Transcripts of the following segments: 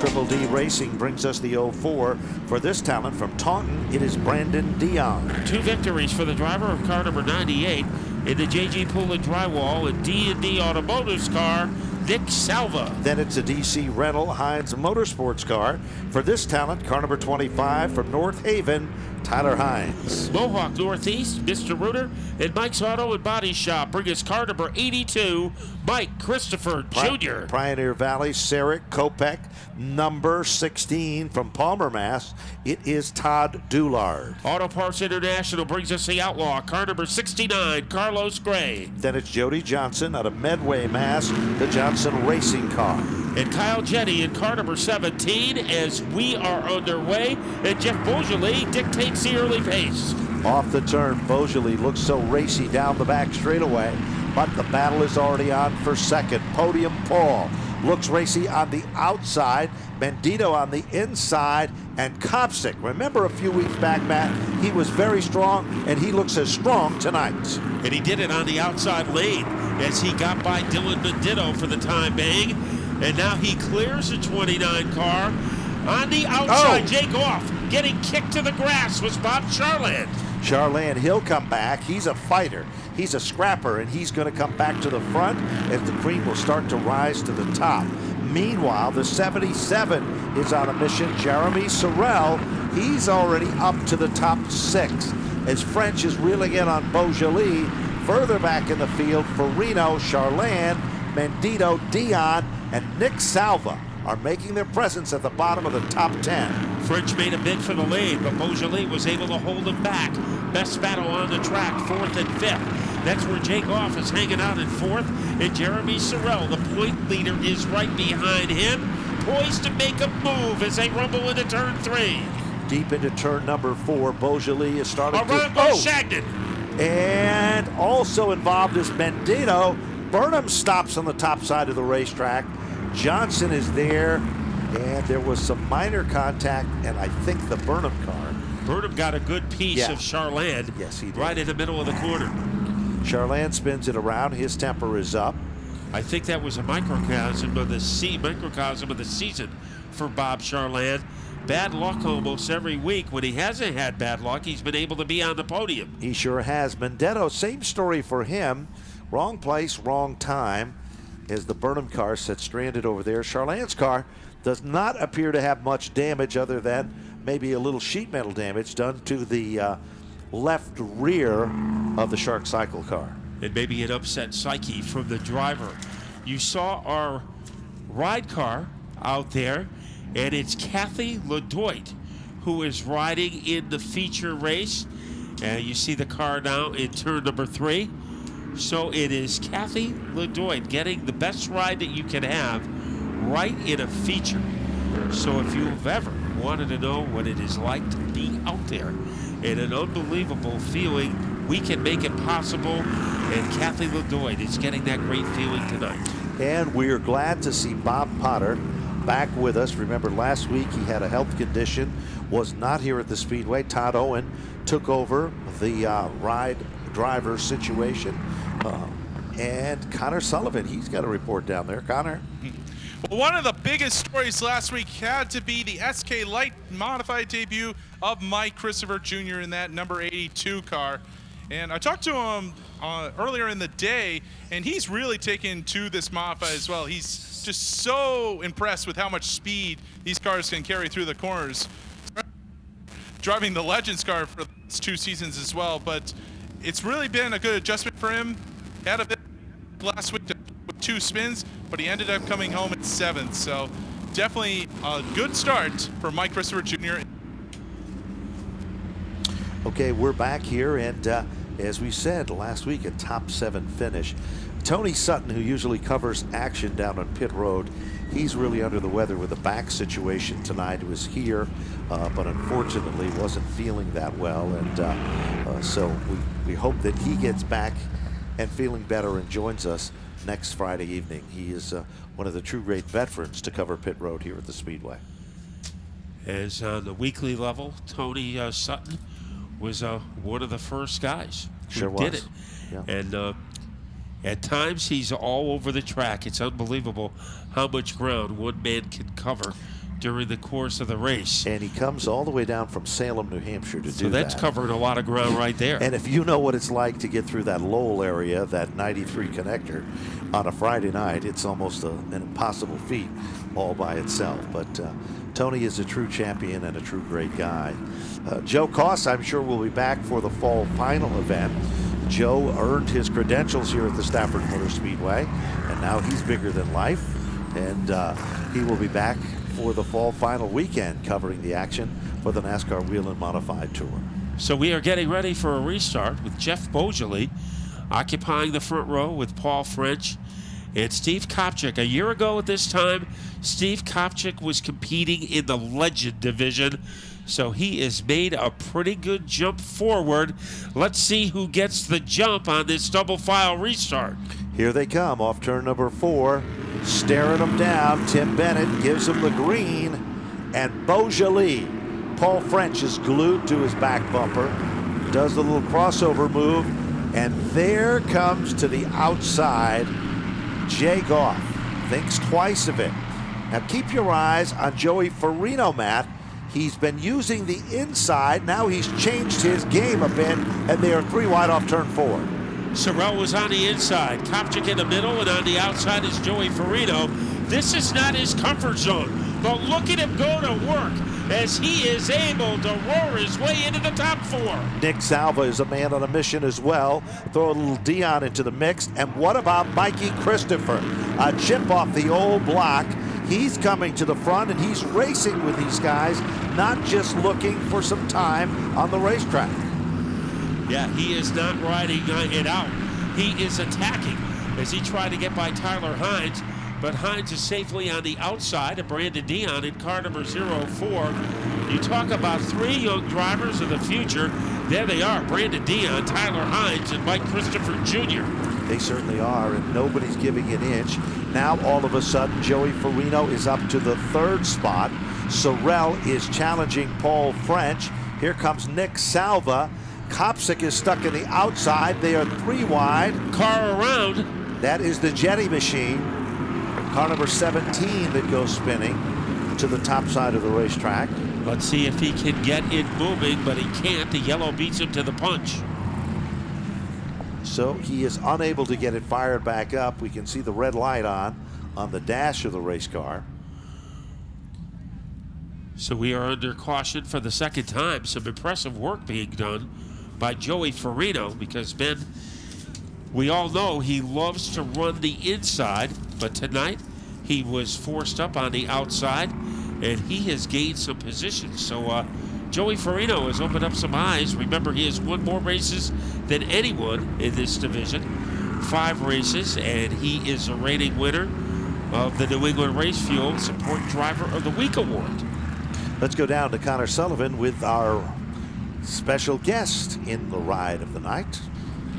Triple D Racing brings us the 04. For this talent from Taunton, it is Brandon Dion. 2 victories for the driver of car number 98 in the JG Pool and Drywall and D&D Automotives car, Nick Salva. Then it's a DC Rental Hines Motorsports car. For this talent, car number 25 from North Haven, Tyler Hines. Mohawk Northeast, Mr. Reuter, and Mike's Auto and Body Shop bring us car number 82, Mike Christopher Jr. Pioneer Valley, Sarek Kopech, number 16 from Palmer, Mass. It is Todd Doulard. Auto Parts International brings us the Outlaw, car number 69, Carlos Gray. Then it's Jody Johnson out of Medway, Mass, the Johnson Racing car. And Kyle Jetty in car number 17 as we are underway, and Jeff Beaujolais dictates the early pace. Off the turn, Beaujolais looks so racy down the back straightaway, but the battle is already on for second. Podium Paul looks racy on the outside, Mendito on the inside, and Kopsick. Remember a few weeks back, Matt, he was very strong, and he looks as strong tonight. And he did it on the outside lane as he got by Dylan Mendito for the time being. And now he clears the 29 car. On the outside, Jake off. Getting kicked to the grass was Bob Charland. Charland, he'll come back. He's a fighter. He's a scrapper, and he's going to come back to the front as the cream will start to rise to the top. Meanwhile, the 77 is on a mission. Jeremy Sorrell, he's already up to the top 6 as French is reeling in on Beaujolais. Further back in the field, Farino, Charland, Mendito, Dion, and Nick Salva are making their presence at the bottom of the top 10. French made a bid for the lead, but Beaujolais was able to hold him back. Best battle on the track, 4th and 5th. That's where Jake Off is hanging out in 4th, and Jeremy Sorrell, the point leader, is right behind him, poised to make a move as they rumble into turn 3. Deep into turn number 4, Beaujolais is starting Around goes Shagnon. And also involved is Mendito. Burnham stops on the top side of the racetrack. Johnson is there, and there was some minor contact, and I think the Burnham car. Burnham got a good piece of Charland. Yes, he did. Right in the middle of the corner. Charland spins it around. His temper is up. I think that was a microcosm of the season for Bob Charland. Bad luck almost every week. When he hasn't had bad luck, he's been able to be on the podium. He sure has. Mendito, same story for him. Wrong place, wrong time, as the Burnham car sits stranded over there. Charland's car does not appear to have much damage other than maybe a little sheet metal damage done to the left rear of the Shark Cycle car. And maybe an upset psyche from the driver. You saw our ride car out there, and it's Kathy LeDoit who is riding in the feature race. And you see the car now in turn number 3. So it is Kathy LeDoit getting the best ride that you can have right in a feature. So if you've ever wanted to know what it is like to be out there in an unbelievable feeling, we can make it possible. And Kathy LeDoit is getting that great feeling tonight. And we're glad to see Bob Potter back with us. Remember last week he had a health condition, was not here at the Speedway. Todd Owen took over the ride driver situation. And Connor Sullivan, he's got a report down there. Connor? Well, one of the biggest stories last week had to be the SK Light modified debut of Mike Christopher Jr. in that number 82 car. And I talked to him earlier in the day, and he's really taken to this modified as well. He's just so impressed with how much speed these cars can carry through the corners. Driving the Legends car for 2 seasons as well, but it's really been a good adjustment for him. Had a bit last week with 2 spins, but he ended up coming home at 7th. So definitely a good start for Mike Christopher Jr. Okay, we're back here, and as we said last week, a top 7 finish. Tony Sutton, who usually covers action down on pit road, he's really under the weather with a back situation tonight. He was here, but unfortunately wasn't feeling that well, and so we hope that he gets back and feeling better and joins us next Friday evening. He is one of the true great veterans to cover pit road here at the Speedway. As on the weekly level, Tony Sutton was one of the first guys who did it. Yeah. And At times, he's all over the track. It's unbelievable how much ground one man can cover during the course of the race. And he comes all the way down from Salem, New Hampshire to do that. So that's covering a lot of ground right there. And if you know what it's like to get through that Lowell area, that 93 connector on a Friday night, it's almost an impossible feat all by itself. But Tony is a true champion and a true great guy. Joe Koss, I'm sure, will be back for the fall final event. Joe earned his credentials here at the Stafford Motor Speedway, and now he's bigger than life. And he will be back for the fall final weekend, covering the action for the NASCAR Whelen Modified Tour. So we are getting ready for a restart with Jeff Beaujolais occupying the front row with Paul French and Steve Kopchak. A year ago at this time, Steve Kopchak was competing in the Legend division, so he has made a pretty good jump forward. Let's see who gets the jump on this double file restart. Here they come off turn number 4, staring them down. Tim Bennett gives him the green, and Beaujolais, Paul French, is glued to his back bumper, does the little crossover move, and there comes to the outside Jay Goff. Thinks twice of it. Now keep your eyes on Joey Farino, Matt. He's been using the inside. Now he's changed his game a bit, and they are 3 wide off turn 4. Sorrell was on the inside, Kopchak in the middle, and on the outside is Joey Farino. This is not his comfort zone, but look at him go to work as he is able to roar his way into the top 4. Nick Salva is a man on a mission as well. Throw a little Dion into the mix. And what about Mikey Christopher? A chip off the old block. He's coming to the front, and he's racing with these guys, not just looking for some time on the racetrack. Yeah, he is not riding it out. He is attacking as he tried to get by Tyler Hines, but Hines is safely on the outside of Brandon Dion in car number 04. You talk about 3 young drivers of the future. There they are, Brandon Dion, Tyler Hines, and Mike Christopher Jr. They certainly are, and nobody's giving an inch. Now, all of a sudden, Joey Farino is up to the 3rd spot. Sorrell is challenging Paul French. Here comes Nick Salva. Kopchak is stuck in the outside. They are 3 wide. Car around. That is the Jetty machine. Car number 17 that goes spinning to the top side of the racetrack. Let's see if he can get it moving, but he can't. The yellow beats him to the punch. So he is unable to get it fired back up. We can see the red light on the dash of the race car. So we are under caution for the 2nd time. Some impressive work being done by Joey Farino, because, Ben, we all know he loves to run the inside, but tonight he was forced up on the outside, and he has gained some position. So Joey Farino has opened up some eyes. Remember, he has won more races than anyone in this division, 5 races, and he is a reigning winner of the New England Race Fuel Support Driver of the Week Award. Let's go down to Connor Sullivan with our special guest in the ride of the night.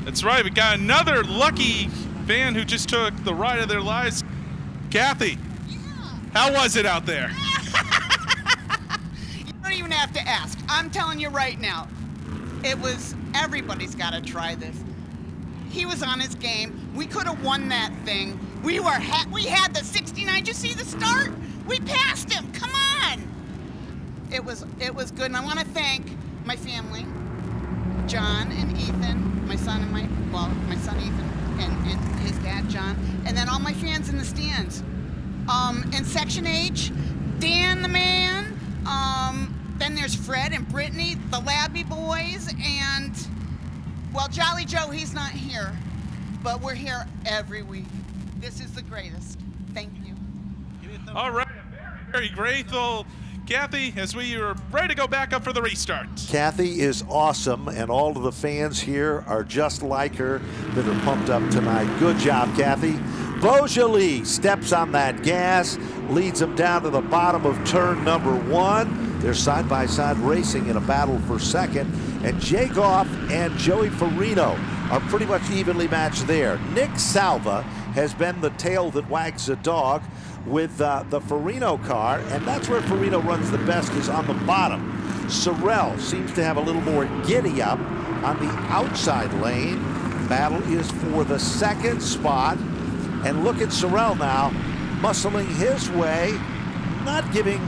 That's right. We got another lucky fan who just took the ride of their lives. Kathy, how was it out there? You don't even have to ask. I'm telling you right now. It was, everybody's got to try this. He was on his game. We could have won that thing. We had the 69. Did you see the start? We passed him. Come on. It was good, and I want to thank my family, John and Ethan, my son Ethan, and his dad John, and then all my fans in the stands. In Section H, Dan the man. Then there's Fred and Brittany, the Labby boys, and well, Jolly Joe, he's not here, but we're here every week. This is the greatest. Thank you. All right, very, very grateful, Kathy, as we are ready to go back up for the restart. Kathy is awesome, and all of the fans here are just like her that are pumped up tonight. Good job, Kathy. Beaujolais steps on that gas, leads them down to the bottom of turn number 1. They're side-by-side racing in a battle for 2nd, and Jay Goff and Joey Farino are pretty much evenly matched there. Nick Salva has been the tail that wags the dog with the Farino car, and that's where Farino runs the best, is on the bottom. Sorrell seems to have a little more giddy up on the outside lane. Battle is for the second spot. And look at Sorrell now, muscling his way, not giving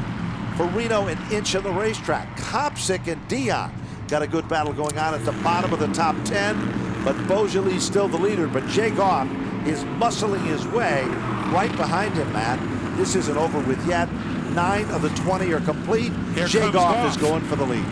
Farino an inch of the racetrack. Kopsick and Dion got a good battle going on at the bottom of the top 10, but Beaujolais still the leader. But Jay Goff is muscling his way right behind him, Matt. This isn't over with yet. 9 of the 20 are complete. Here Jay comes Goff Goff. is going for the lead.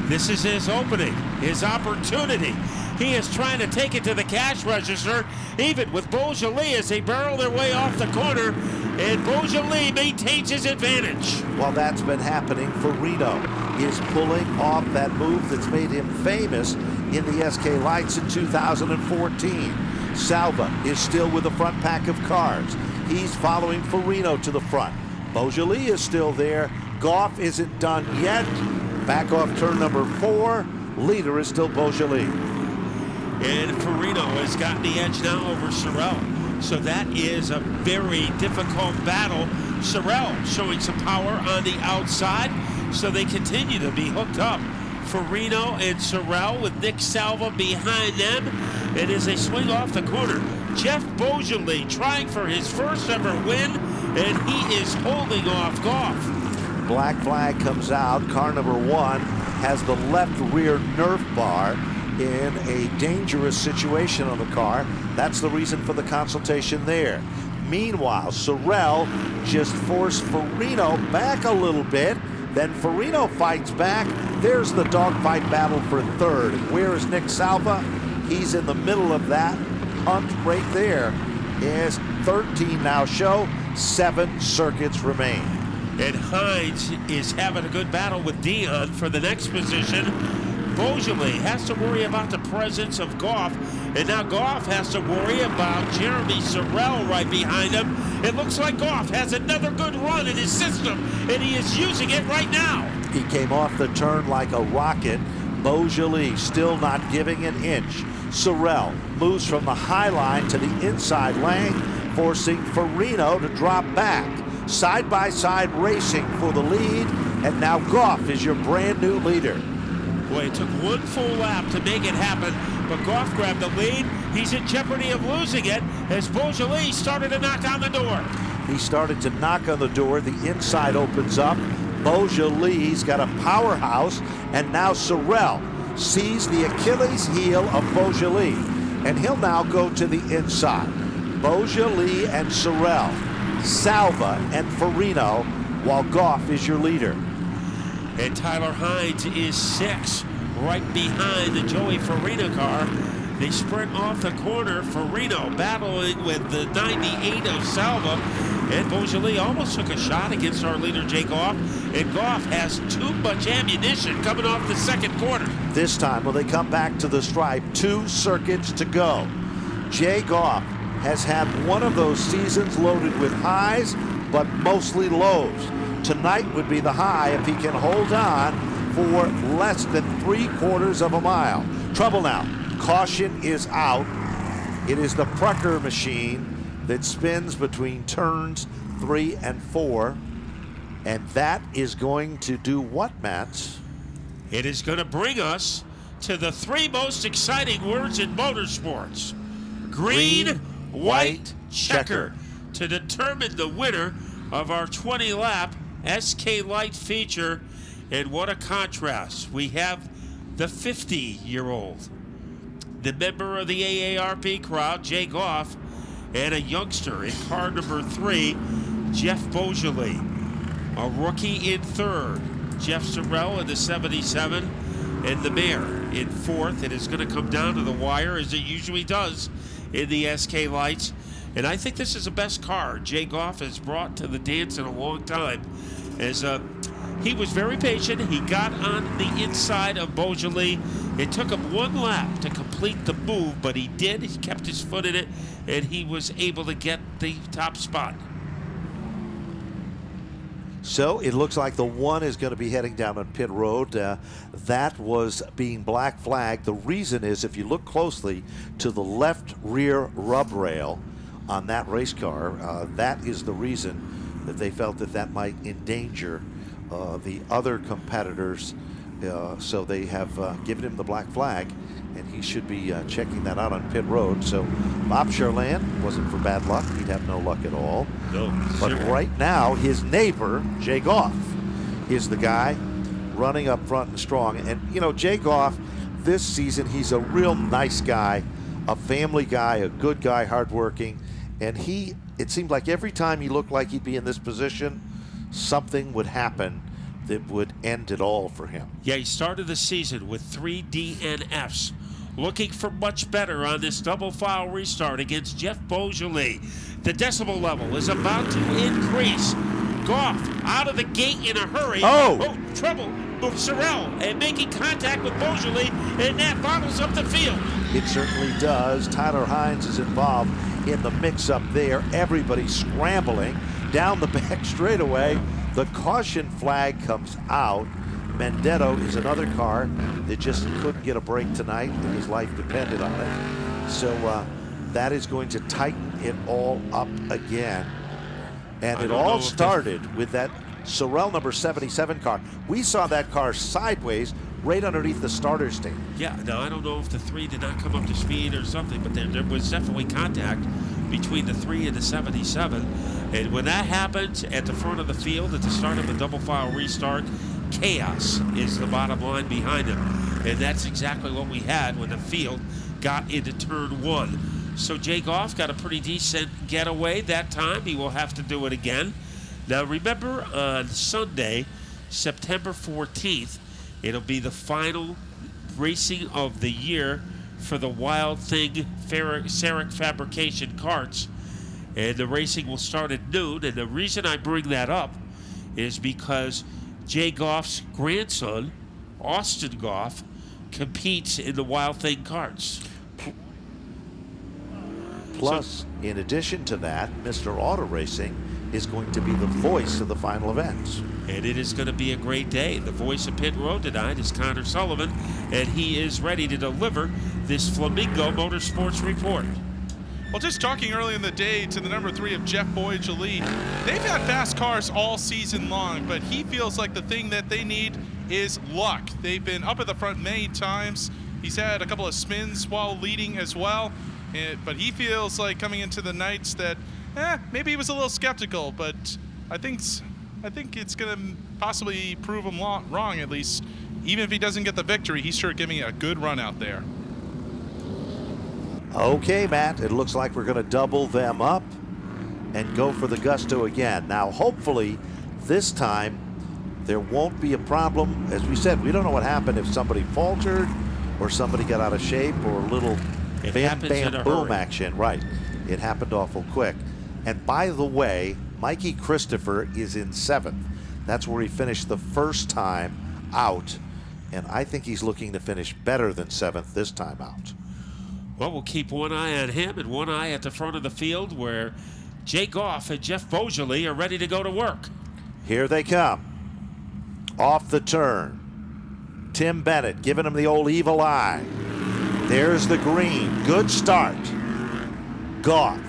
This is his opening, his opportunity. He is trying to take it to the cash register, even with Beaujolais as they barrel their way off the corner, and Beaujolais maintains his advantage. While that's been happening, Farino is pulling off that move that's made him famous in the SK Lights in 2014. Salva is still with the front pack of cars. He's following Farino to the front. Beaujolais is still there. Goff isn't done yet. Back off turn number 4. Leader is still Beaujolais. And Farino has gotten the edge now over Sorrell. So that is a very difficult battle. Sorrell showing some power on the outside, so they continue to be hooked up. Farino and Sorrell with Nick Salva behind them. And as they swing off the corner, Jeff Beaujolais trying for his first ever win, and he is holding off Goff. Black flag comes out. Car number 1 has the left rear Nerf bar in a dangerous situation on the car. That's the reason for the consultation there. Meanwhile, Sorrell just forced Farino back a little bit. Then Farino fights back. There's the dogfight battle for third. Where is Nick Salva? He's in the middle of that hunt right there. As 13 now show, 7 circuits remain. And Hines is having a good battle with Dion for the next position. Beaujolais has to worry about the presence of Goff, and now Goff has to worry about Jeremy Sorrell right behind him. It looks like Goff has another good run in his system, and he is using it right now. He came off the turn like a rocket. Beaujolais still not giving an inch. Sorrell moves from the high line to the inside lane, forcing Farino to drop back. Side-by-side racing for the lead, and now Goff is your brand new leader. Boy, it took one full lap to make it happen, but Goff grabbed the lead. He's in jeopardy of losing it as Beaujolais started to knock on the door. He started to knock on the door. The inside opens up. Beaujolais got a powerhouse, and now Sorrell sees the Achilles heel of Beaujolais, and he'll now go to the inside. Beaujolais and Sorrell, Salva and Farino, while Goff is your leader. And Tyler Hines is 6, right behind the Joey Farino car. They sprint off the corner. Farino battling with the 98 of Salva. And Beaujolais almost took a shot against our leader, Jay Goff. And Goff has too much ammunition coming off the second corner. This time, when they come back to the stripe, 2 circuits to go. Jay Goff has had one of those seasons loaded with highs, but mostly lows. Tonight would be the high if he can hold on for less than 3/4 of a mile. Trouble now. Caution is out. It is the Prucker machine that spins between turns 3 and 4. And that is going to do what, Matt? It is going to bring us to the 3 most exciting words in motorsports. Green, white, checker. To determine the winner of our 20-lap SK Light feature. And what a contrast. We have the 50-year-old, the member of the AARP crowd, Jay Goff, and a youngster in car number 3, Jeff Beaujolais. A rookie in 3rd, Jeff Sorrell in the 77, and the mayor in 4th. It is going to come down to the wire, as it usually does in the SK Lights. And I think this is the best car Jay Goff has brought to the dance in a long time. As he was very patient. He got on the inside of Beaujolais. It took him 1 lap to complete the move, but he did. He kept his foot in it, and he was able to get the top spot. So it looks like the 1 is going to be heading down on pit road. That was being black flagged. The reason is, if you look closely to the left rear rub rail on that race car, that is the reason that they felt that that might endanger the other competitors So they have given him the black flag, and he should be checking that out on pit road. So Bob Charland wasn't for bad luck. He'd have no luck at all. No, But zero. right now, his neighbor, Jay Goff, is the guy running up front and strong. And, you know, Jay Goff, this season, he's a real nice guy, a family guy, a good guy, hardworking. And it seemed like every time he looked like he'd be in this position, something would happen that would end it all for him. Yeah, he started the season with 3 DNFs. Looking for much better on this double file restart against Jeff Beaujolais. The decibel level is about to increase. Goff out of the gate in a hurry. Oh! Trouble with Sorrell and making contact with Beaujolais, and that bottles up the field. It certainly does. Tyler Hines is involved in the mix-up there. Everybody's scrambling down the back straightaway. The caution flag comes out. Mendetto is another car that just couldn't get a break tonight, and his life depended on it. So that is going to tighten it all up again. And it all started with that Sorrell number 77 car. We saw that car sideways right underneath the starter stand. Yeah, now I don't know if the 3 did not come up to speed or something, but there was definitely contact between the 3 and the 77. And when that happens at the front of the field at the start of the double file restart, chaos is the bottom line behind it. And that's exactly what we had when the field got into turn 1. So Jay Goff got a pretty decent getaway that time. He will have to do it again. Now remember, on Sunday, September 14th, it'll be the final racing of the year for the Wild Thing Sarek Fabrication carts. And the racing will start at noon. And the reason I bring that up is because Jay Goff's grandson, Austin Goff, competes in the Wild Thing carts. Plus, in addition to that, Mr. Auto Racing is going to be the voice of the final events. And it is going to be a great day. The voice of Pit Road tonight is Connor Sullivan, and he is ready to deliver this Flamingo Motorsports report. Well, just talking early in the day to the number 3 of Jeff Beaujolais, they've had fast cars all season long, but he feels like the thing that they need is luck. They've been up at the front many times. He's had a couple of spins while leading as well, but he feels like coming into the nights that maybe he was a little skeptical, but I think it's going to possibly prove him wrong, at least. Even if he doesn't get the victory, he's sure giving it a good run out there. Okay, Matt, it looks like we're going to double them up and go for the gusto again. Now, hopefully, this time, there won't be a problem. As we said, we don't know what happened if somebody faltered or somebody got out of shape or a little bam, bam, boom action. Right. It happened awful quick. And by the way, Mikey Christopher is in 7th. That's where he finished the first time out. And I think he's looking to finish better than 7th this time out. Well, we'll keep one eye on him and one eye at the front of the field where Jay Goff and Jeff Beaujolais are ready to go to work. Here they come. Off the turn. Tim Bennett giving him the old evil eye. There's the green. Good start. Goff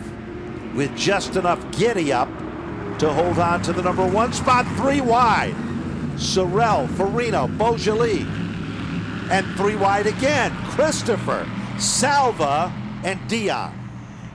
with just enough giddy up to hold on to the number 1 spot. 3 wide. Sorrell, Farino, Beaujolais. And 3 wide again. Christopher, Salva, and Dion.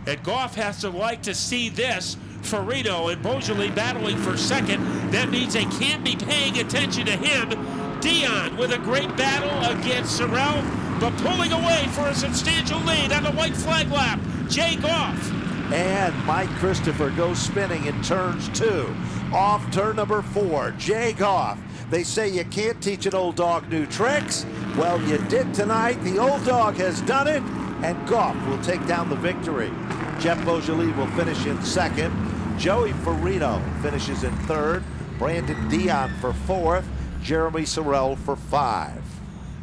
And Goff has to like to see this. Farino and Beaujolais battling for second. That means they can't be paying attention to him. Dion with a great battle against Sorrell, but pulling away for a substantial lead on the white flag lap. Jay Goff. And Mike Christopher goes spinning in turns 2. Off turn number 4, Jay Goff. They say you can't teach an old dog new tricks. Well, you did tonight. The old dog has done it, and Goff will take down the victory. Jeff Beaujolais will finish in 2nd. Joey Farino finishes in 3rd. Brandon Dion for 4th. Jeremy Sorrell for 5.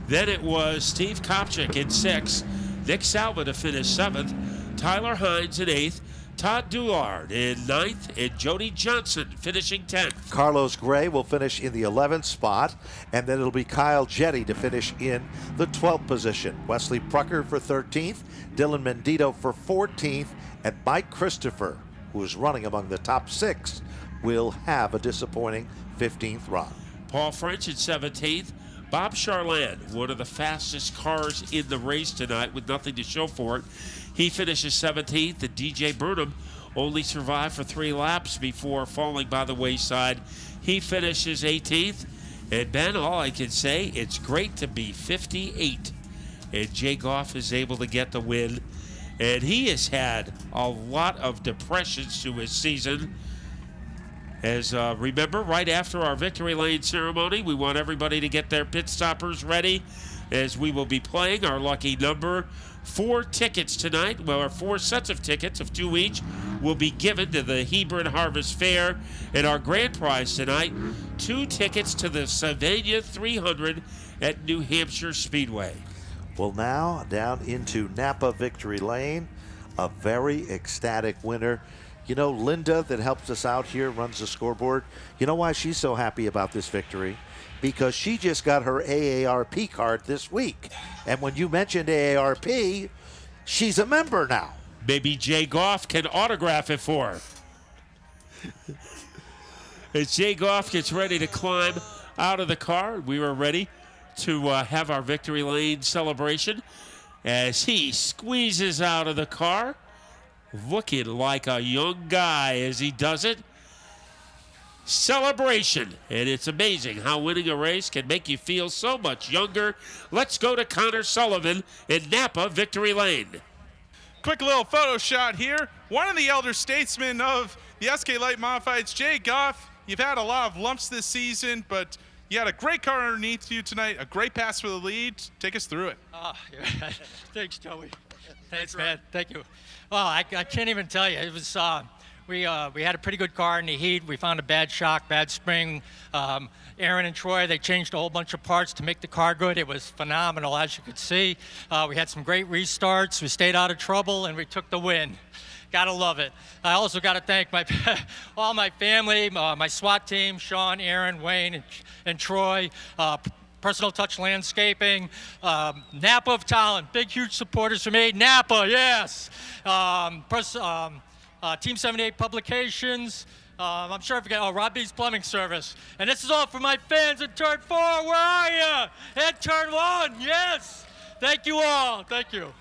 Then it was Steve Kopchik in 6th. Nick Salva to finish 7th. Tyler Hines in 8th. Todd Doulard in 9th, and Jody Johnson finishing 10th. Carlos Gray will finish in the 11th spot, and then it'll be Kyle Jetty to finish in the 12th position. Wesley Prucker for 13th, Dylan Mendito for 14th, and Mike Christopher, who is running among the top 6, will have a disappointing 15th run. Paul French in 17th, Bob Charland, one of the fastest cars in the race tonight with nothing to show for it. He finishes 17th, and DJ Burnham only survived for 3 laps before falling by the wayside. He finishes 18th. And Ben, all I can say, it's great to be 58. And Jay Goff is able to get the win. And he has had a lot of depressions to his season. As remember, right after our victory lane ceremony, we want everybody to get their pit stoppers ready, as we will be playing our lucky number. 4 tickets tonight, well, 4 sets of tickets of 2 each will be given to the Hebron Harvest Fair. And our grand prize tonight, 2 tickets to the Sylvania 300 at New Hampshire Speedway. Well, now down into Napa Victory Lane, a very ecstatic winner. You know, Linda, that helps us out here, runs the scoreboard. You know why she's so happy about this victory? Because she just got her AARP card this week. And when you mentioned AARP, she's a member now. Maybe Jay Goff can autograph it for her. As Jay Goff gets ready to climb out of the car, we were ready to have our victory lane celebration. As he squeezes out of the car, looking like a young guy as he does it. Celebration. And it's amazing how winning a race can make you feel so much younger. Let's go to Connor Sullivan in Napa Victory Lane. Quick little photo shot here. One of the elder statesmen of the SK Light Modifieds, Jay Goff. You've had a lot of lumps this season, but you had a great car underneath you tonight, a great pass for the lead. Take us through it. Yeah. Thanks, Joey. Thanks, man. Thank you. Well, I can't even tell you. It was we had a pretty good car in the heat. We found a bad shock, bad spring. Aaron and Troy, they changed a whole bunch of parts to make the car good. It was phenomenal, as you could see. We had some great restarts. We stayed out of trouble, and we took the win. Gotta love it. I also got to thank all my family, my SWAT team, Sean, Aaron, Wayne, and Troy. Personal Touch Landscaping, Napa of Talent, big, huge supporters for me. Napa, yes. Team 78 Publications. I'm sure I forgot. Rob B's Plumbing Service. And this is all for my fans in Turn 4. Where are you? And Turn 1, yes. Thank you all. Thank you.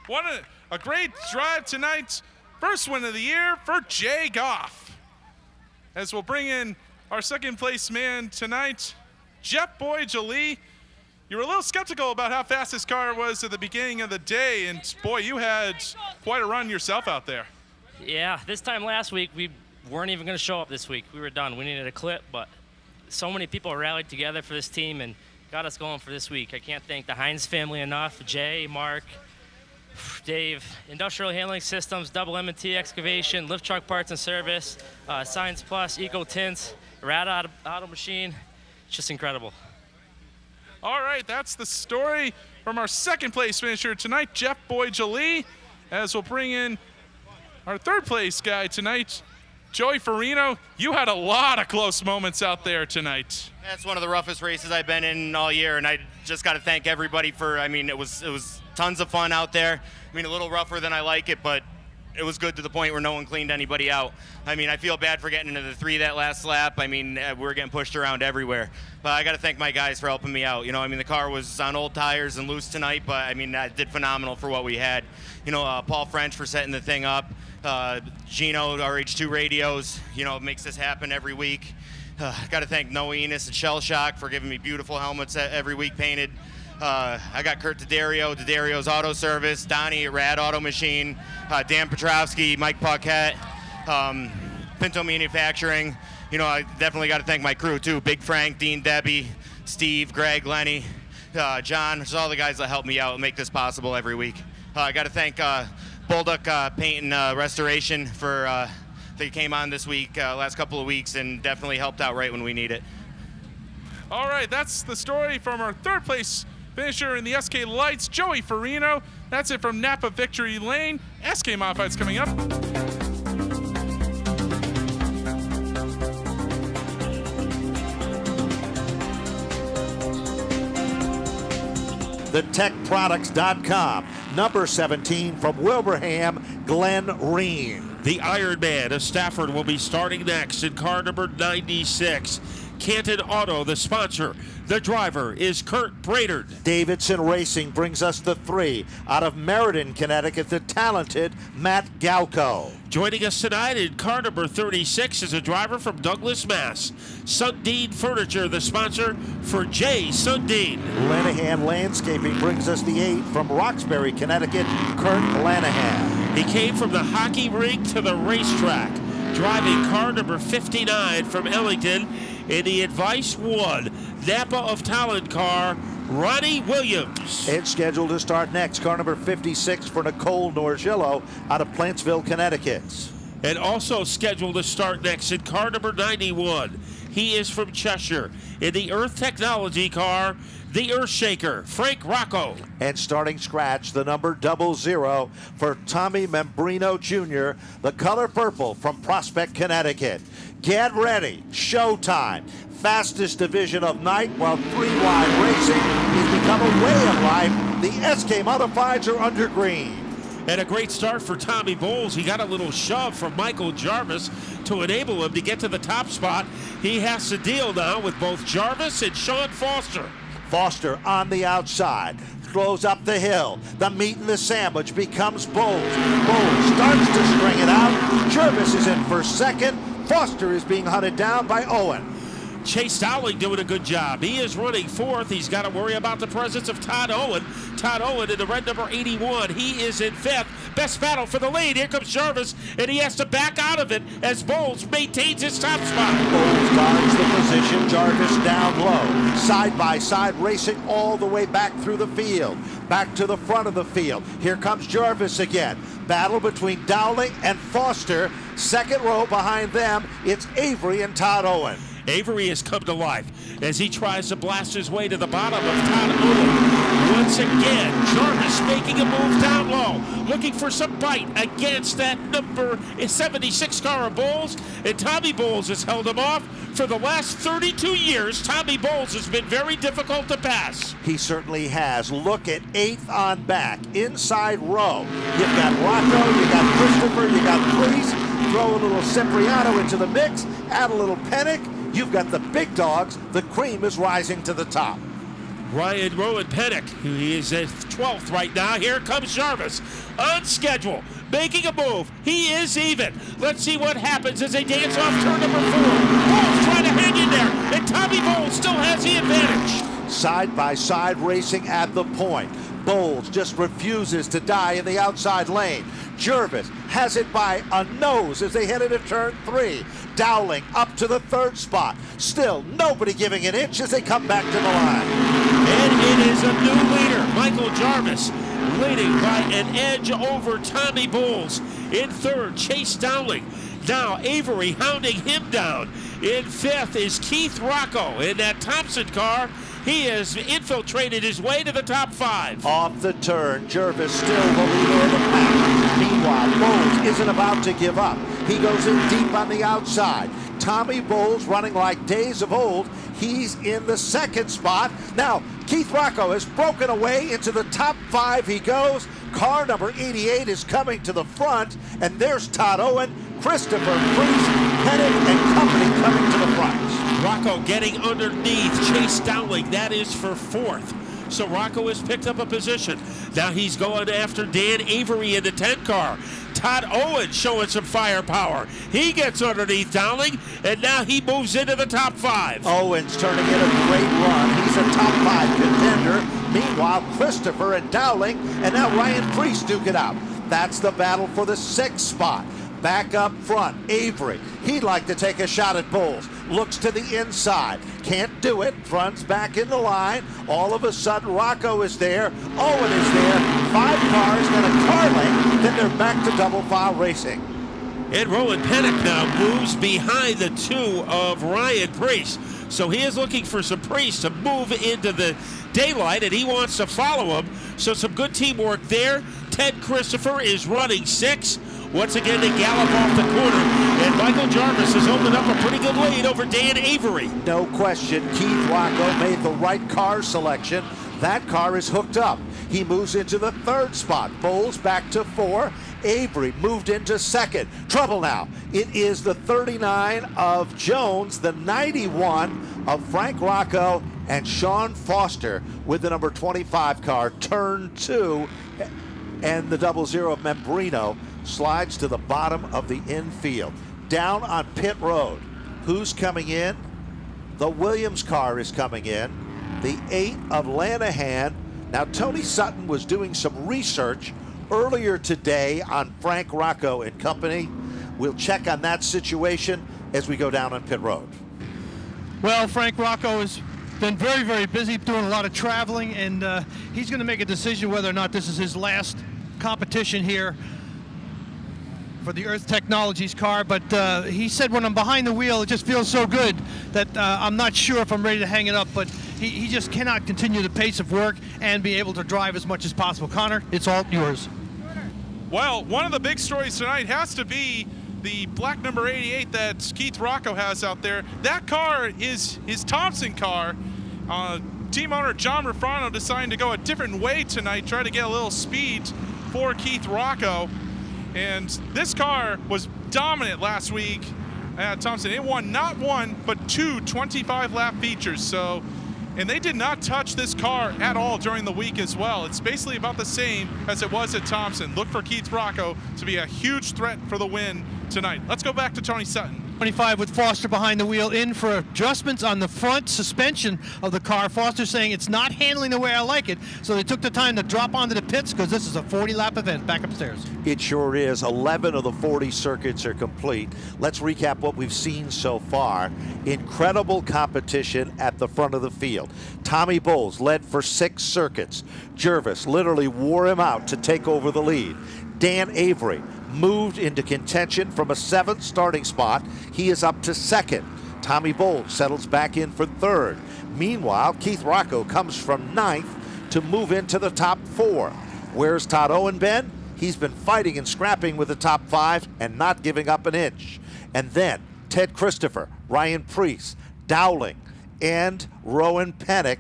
What a great drive tonight. First win of the year for Jay Goff. As we'll bring in our second place man tonight, Jeff Boy Jolie. You were a little skeptical about how fast this car was at the beginning of the day, and boy, you had quite a run yourself out there. Yeah, this time last week, we weren't even going to show up this week. We were done. We needed a clip, but so many people rallied together for this team and got us going for this week. I can't thank the Hines family enough, Jay, Mark, Dave, Industrial Handling Systems, Double M&T Excavation, Lift Truck Parts and Service, Science Plus, Eco Tints, Rad Auto Machine. It's just incredible. All right, that's the story from our second place finisher tonight, Jeff Boy Jolie, as we'll bring in our third place guy tonight, Joey Farino. You had a lot of close moments out there tonight. That's one of the roughest races I've been in all year, and I just got to thank everybody for, it was tons of fun out there. A little rougher than I like it, but it was good to the point where no one cleaned anybody out. I feel bad for getting into the 3 that last lap. We were getting pushed around everywhere. But I got to thank my guys for helping me out. The car was on old tires and loose tonight, but I did phenomenal for what we had. Paul French for setting the thing up. Gino, RH2 Radios, makes this happen every week. Got to thank Noah Enos and Shell Shock for giving me beautiful helmets every week painted. I got Kurt D'Addario's Auto Service, Donnie at Rad Auto Machine, Dan Petrovsky, Mike Paquette, Pinto Manufacturing. I definitely got to thank my crew too, Big Frank, Dean, Debbie, Steve, Greg, Lenny, John, just all the guys that help me out and make this possible every week. I got to thank Bulldog Paint and Restoration for they came on this week, last couple of weeks, and definitely helped out right when we need it. All right, that's the story from our third place finisher in the SK Lights, Joey Farino. That's it from Napa Victory Lane. SK Modifieds coming up. TheTechProducts.com. Number 17 from Wilbraham, Glenn Reen. The Iron Man of Stafford will be starting next in car number 96. Canton Auto, the sponsor. The driver is Kurt Bradard. Davidson Racing brings us the 3 out of Meriden, Connecticut, the talented Matt Galco. Joining us tonight in car number 36 is a driver from Douglas, Mass. Sundin Furniture, the sponsor for Jay Sundin. Lanahan Landscaping brings us the 8 from Roxbury, Connecticut, Kurt Lanahan. He came from the hockey rink to the racetrack, driving car number 59 from Ellington in the Advice 1 Napa of Talent car, Ronnie Williams. It's scheduled to start next, car number 56 for Nicole Norgillo out of Plantsville, Connecticut. And also scheduled to start next in car number 91. He is from Cheshire in the Earth Technology car, the Earthshaker, Frank Rocco. And starting scratch, the number 00 for Tommy Membrino Jr., the color purple from Prospect, Connecticut. Get ready, showtime. Fastest division of night, while 3-wide racing has become a way of life. The SK Modifieds are under green. And a great start for Tommy Bowles. He got a little shove from Michael Jarvis to enable him to get to the top spot. He has to deal now with both Jarvis and Sean Foster. Foster on the outside, throws up the hill. The meat and the sandwich becomes Bowles. Bowles starts to string it out. Jarvis is in for second. Foster is being hunted down by Owen. Chase Dowling doing a good job. He is running fourth. He's got to worry about the presence of Todd Owen. Todd Owen in the red number 81. He is in fifth. Best battle for the lead. Here comes Jarvis, and he has to back out of it as Bowles maintains his top spot. Bowles guards the position. Jarvis down low. Side by side racing all the way back through the field. Back to the front of the field. Here comes Jarvis again. Battle between Dowling and Foster. Second row behind them, it's Avery and Todd Owen. Avery has come to life as he tries to blast his way to the bottom of Todd Owen. Once again, Jarvis making a move down low, looking for some bite against that number 76 car of Bowles, and Tommy Bowles has held him off. For the last 32 years, Tommy Bowles has been very difficult to pass. He certainly has. Look at 8th on back, inside row. You've got Rocco, you got Christopher, you got Priest. Throw a little Cipriano into the mix, add a little Pennick. You've got the big dogs. The cream is rising to the top. Ryan Rowan Pennick, who is at 12th right now. Here comes Jarvis on schedule, making a move. He is even. Let's see what happens as they dance off turn number 4. Bowles trying to hang in there, and Tommy Bowles still has the advantage. Side by side racing at the point. Bowles just refuses to die in the outside lane. Jarvis has it by a nose as they head into turn 3. Dowling up to the 3rd spot. Still nobody giving an inch as they come back to the line. And it is a new leader, Michael Jarvis, leading by an edge over Tommy Bowles. In 3rd, Chase Dowling. Now Avery hounding him down. In 5th is Keith Rocco in that Thompson car. He has infiltrated his way to the top 5. Off the turn, Jarvis still the leader of the pack. Meanwhile, Bowles isn't about to give up. He goes in deep on the outside. Tommy Bowles running like days of old. He's in the 2nd spot. Now, Keith Rocco has broken away into the top 5. He goes. Car number 88 is coming to the front, and there's Todd Owen, Christopher Priest, Pennick, and company coming to the front. Rocco getting underneath Chase Dowling. That is for 4th. So Rocco has picked up a position. Now he's going after Dan Avery in the 10 car. Todd Owen showing some firepower. He gets underneath Dowling, and now he moves into the top 5. Owen's turning in a great run. He's a top 5 contender. Meanwhile, Christopher and Dowling, and now Ryan Priest duke it out. That's the battle for the 6th spot. Back up front, Avery. He'd like to take a shot at Bowles. Looks to the inside. Can't do it. Runs back in the line. All of a sudden, Rocco is there. Owen is there. 5 cars, then a car lane. Then they're back to double file racing. And Rowan Pennick now moves behind the 2 of Ryan Priest. So he is looking for some Priest to move into the daylight, and he wants to follow him. So some good teamwork there. Ted Christopher is running 6. Once again, they gallop off the corner, and Michael Jarvis has opened up a pretty good lead over Dan Avery. No question, Keith Rocco made the right car selection. That car is hooked up. He moves into the third spot. Bowles back to 4. Avery moved into second. Trouble now. It is the 39 of Jones, the 91 of Frank Rocco, and Sean Foster with the number 25 car. Turn 2, and the 00 of Membrino slides to the bottom of the infield. Down on pit road. Who's coming in? The Williams car is coming in. The 8 of Lanahan. Now, Tony Sutton was doing some research earlier today on Frank Rocco and company. We'll check on that situation as we go down on pit road. Well, Frank Rocco has been very, very busy doing a lot of traveling, and he's going to make a decision whether or not this is his last competition here for the Earth Technologies car. But he said, when I'm behind the wheel, it just feels so good that I'm not sure if I'm ready to hang it up, but he just cannot continue the pace of work and be able to drive as much as possible. Connor, it's all yours. Well, one of the big stories tonight has to be the black number 88 that Keith Rocco has out there. That car is his Thompson car. Team owner John Rafano deciding to go a different way tonight, try to get a little speed for Keith Rocco. And this car was dominant last week at Thompson. It won not one, but 2 25-lap features. So, and they did not touch this car at all during the week as well. It's basically about the same as it was at Thompson. Look for Keith Rocco to be a huge threat for the win tonight. Let's go back to Tony Sutton. 25 with Foster behind the wheel, in for adjustments on the front suspension of the car. Foster saying it's not handling the way I like it, so they took the time to drop onto the pits because this is a 40-lap event. Back upstairs. It sure is. 11 of the 40 circuits are complete. Let's recap what we've seen so far. Incredible competition at the front of the field. Tommy Bowles led for 6 circuits. Jervis literally wore him out to take over the lead. Dan Avery moved into contention from a 7th starting spot. He is up to 2nd. Tommy Bowles settles back in for 3rd. Meanwhile, Keith Rocco comes from 9th to move into the top 4. Where's Todd Owen been? He's been fighting and scrapping with the top 5 and not giving up an inch. And then Ted Christopher, Ryan Preece, Dowling, and Rowan Pennick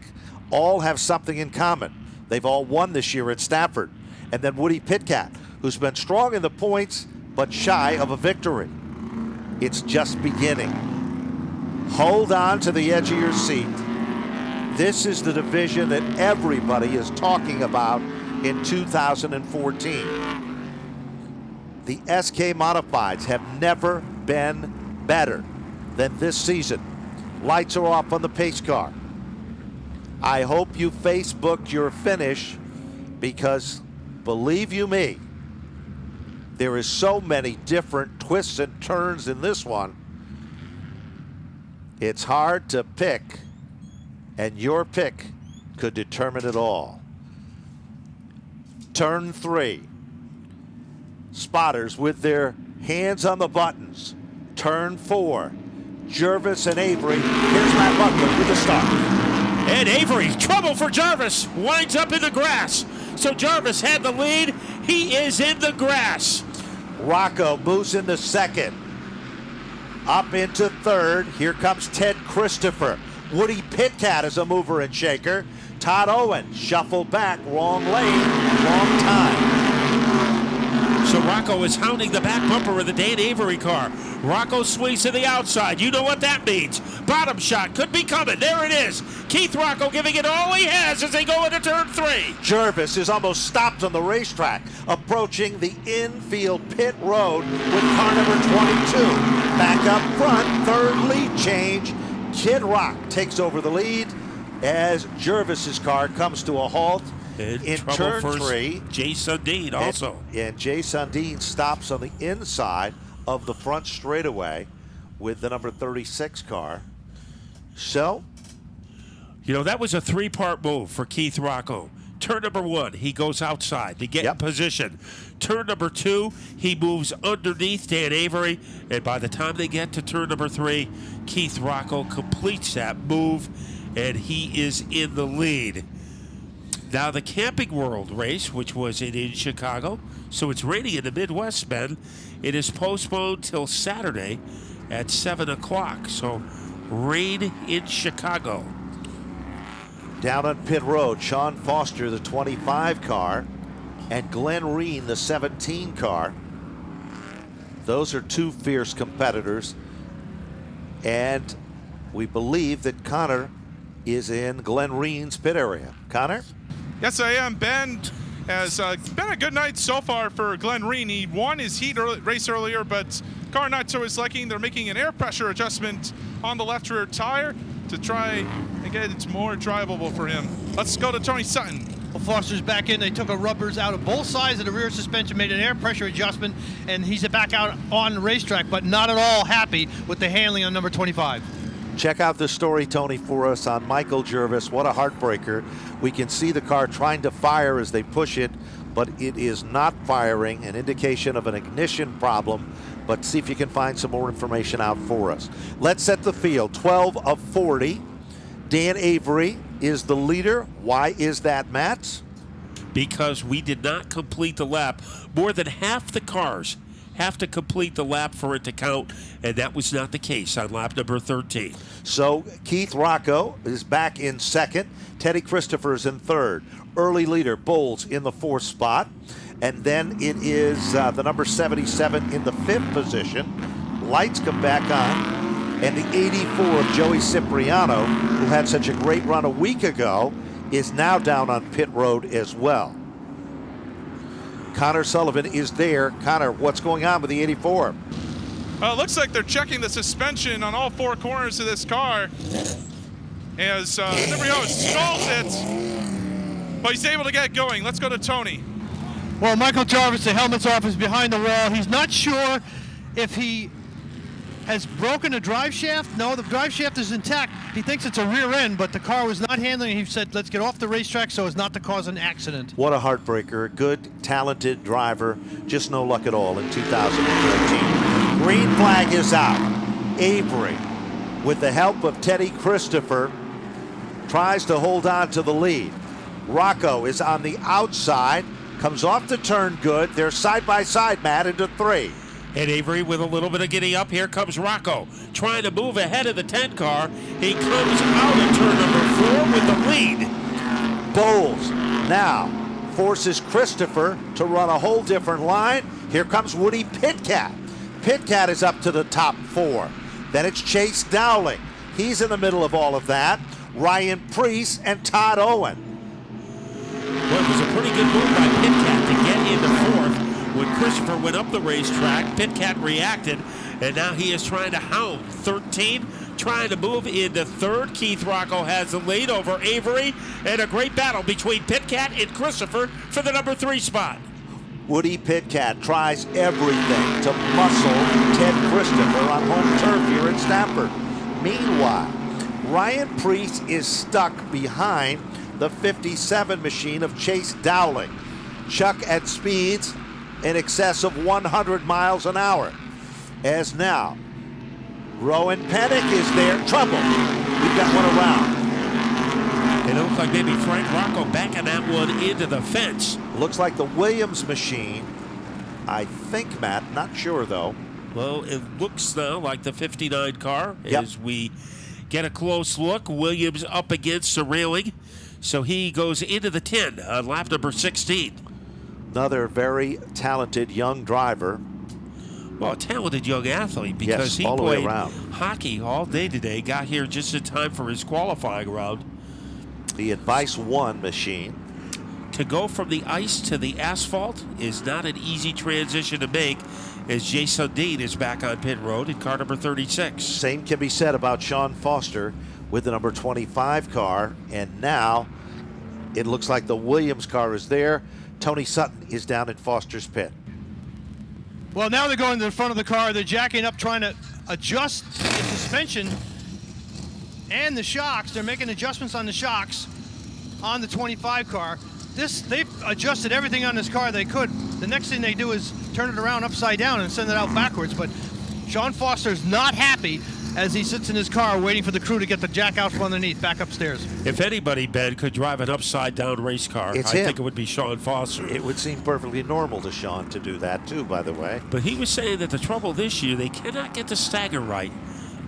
all have something in common. They've all won this year at Stafford. And then Woody Pitkat, who's been strong in the points but shy of a victory. It's just beginning. Hold on to the edge of your seat. This is the division that everybody is talking about in 2014. The SK Modifieds have never been better than this season. Lights are off on the pace car. I hope you Facebooked your finish, because believe you me, there is so many different twists and turns in this one. It's hard to pick, and your pick could determine it all. Turn 3. Spotters with their hands on the buttons. Turn 4. Jervis and Avery. Here's Matt Butler with the start. And Avery, trouble for Jarvis, winds up in the grass. So Jarvis had the lead. He is in the grass. Rocco moves into 2nd. Up into 3rd. Here comes Ted Christopher. Woody Pitkat is a mover and shaker. Todd Owen shuffled back. Wrong lane, wrong time. So Rocco is hounding the back bumper of the Dan Avery car. Rocco swings to the outside. You know what that means. Bottom shot could be coming. There it is. Keith Rocco giving it all he has as they go into turn 3. Jervis is almost stopped on the racetrack, approaching the infield pit road with car number 22. Back up front, 3rd lead change. Kid Rock takes over the lead as Jervis's car comes to a halt in turn 3. Jay Sundin also. And Jay Sundin stops on the inside of the front straightaway with the number 36 car. So, you know, that was a 3-part move for Keith Rocco. Turn number 1, he goes outside to get in position. Turn number 2, he moves underneath Dan Avery. And by the time they get to turn number 3, Keith Rocco completes that move, and he is in the lead. Now, the Camping World race, which was in Chicago, so it's raining in the Midwest, Ben. It is postponed till Saturday at 7 o'clock. So, rain in Chicago. Down on pit road, Sean Foster, the 25 car, and Glenn Reen, the 17 car. Those are two fierce competitors. And we believe that Connor is in Glenn Reen's pit area. Connor? Yes, I am, Ben. Has been a good night so far for Glenn Reen. He won his heat race earlier, but car not to his liking. They're making an air pressure adjustment on the left rear tire to try and get it more drivable for him. Let's go to Tony Sutton. Well, Foster's back in. They took the rubbers out of both sides of the rear suspension, made an air pressure adjustment, and he's back out on the racetrack, but not at all happy with the handling on number 25. Check out the story, Tony, for us on Michael Jervis. What a heartbreaker. We can see the car trying to fire as they push it, but it is not firing, an indication of an ignition problem. But see if you can find some more information out for us. Let's set the field. 12 of 40. Dan Avery is the leader. Why is that, Matt? Because we did not complete the lap. More than half the cars have to complete the lap for it to count, and that was not the case on lap number 13. So Keith Rocco is back in second. Teddy Christopher's in third. Early leader Bowles in the fourth spot. And then it is the number 77 in the fifth position. Lights come back on. And the 84 of Joey Cipriano, who had such a great run a week ago, is now down on pit road as well. Connor Sullivan is there. Connor, what's going on with the 84? It looks like they're checking the suspension on all four corners of this car as Cipriano stalls it, but he's able to get going. Let's go to Tony. Well, Michael Jarvis, the helmet's off, is behind the wall. He's not sure if he has broken the drive shaft. No, the drive shaft is intact. He thinks it's a rear end, but the car was not handling it. He said, let's get off the racetrack so as not to cause an accident. What a heartbreaker. Good, talented driver. Just no luck at all in 2013. Green flag is out. Avery, with the help of Teddy Christopher, tries to hold on to the lead. Rocco is on the outside, comes off the turn good. They're side by side, Matt, into three. And Avery with a little bit of getting up. Here comes Rocco trying to move ahead of the 10 car. He comes out of turn number 4 with the lead. Bowles now forces Christopher to run a whole different line. Here comes Woody Pitcat. Pitcat is up to the top 4. Then it's Chase Dowling. He's in the middle of all of that. Ryan Preece and Todd Owen. Well, it was a pretty good move by Pitcat to get into 4th. When Christopher went up the racetrack, Pitcat reacted, and now he is trying to hound 13, trying to move into 3rd. Keith Rocco has the lead over Avery, and a great battle between Pitcat and Christopher for the number 3 spot. Woody Pitcat tries everything to muscle Ted Christopher on home turf here in Stamford. Meanwhile, Ryan Preece is stuck behind the 57 machine of Chase Dowling. Chuck at speeds in excess of 100 miles an hour. As now, Rowan Pennick is there. Trouble. We've got one around. It looks like maybe Frank Rocco backing that one into the fence. Looks like the Williams machine. I think, Matt, not sure though. Well, it looks now like the 59 car Yep. as we get a close look. Williams up against the railing. So he goes into the 10 on lap number 16. Another very talented young driver. Well, a talented young athlete because Yes, he all the way played around. hockey all day today. Got here just in time for his qualifying round. The Advice One machine. To go from the ice to the asphalt is not an easy transition to make, as Jason Dean is back on pit road in car number 36. Same can be said about Sean Foster with the number 25 car. And now it looks like the Williams car is there. Tony Sutton is down in Foster's pit. Well, now they're going to the front of the car. They're jacking up, trying to adjust the suspension and the shocks. They're making adjustments on the shocks on the 25 car. They've adjusted everything on this car they could. The next thing they do is turn it around upside down and send it out backwards. But Sean Foster's not happy as he sits in his car waiting for the crew to get the jack out from underneath back upstairs. If anybody, Ben, could drive an upside-down race car, It's I him. think it would be Sean Foster. It would seem perfectly normal to Sean to do that too, by the way. But he was saying that the trouble this year, they cannot get the stagger right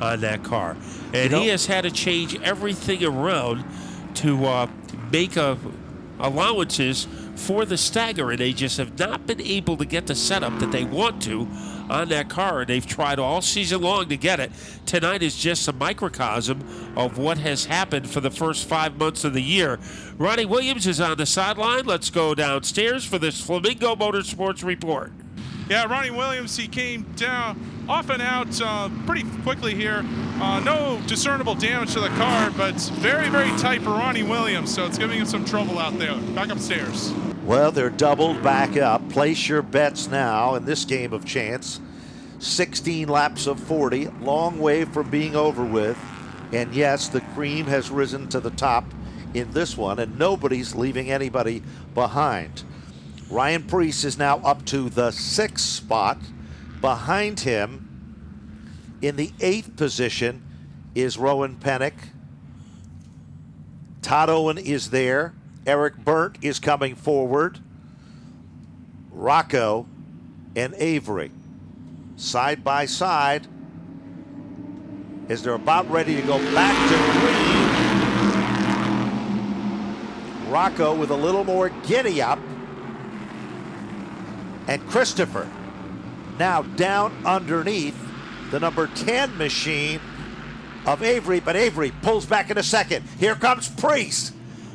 on that car. And You know- he has had to change everything around to make allowances for the stagger, and they just have not been able to get the setup that they want to on that car, and they've tried all season long to get it. Tonight is just a microcosm of what has happened for the first 5 months of the year. Ronnie Williams is on the sideline. Let's go downstairs for this Flamingo Motorsports report. Yeah, Ronnie Williams, he came down off and out pretty quickly here. No discernible damage to the car, but very, very tight for Ronnie Williams, so it's giving him some trouble out there. Back upstairs. Well, they're doubled back up. Place your bets now in this game of chance. 16 laps of 40, long way from being over with. And yes, the cream has risen to the top in this one, and nobody's leaving anybody behind. Ryan Preece is now up to the 6th spot. Behind him, in the 8th position, is Rowan Pennick. Todd Owen is there. Eric Berndt is coming forward. Rocco and Avery side by side as they're about ready to go back to green. Rocco with a little more giddy up. And Christopher now down underneath the number 10 machine of Avery, but Avery pulls back in a second. Here comes Preece.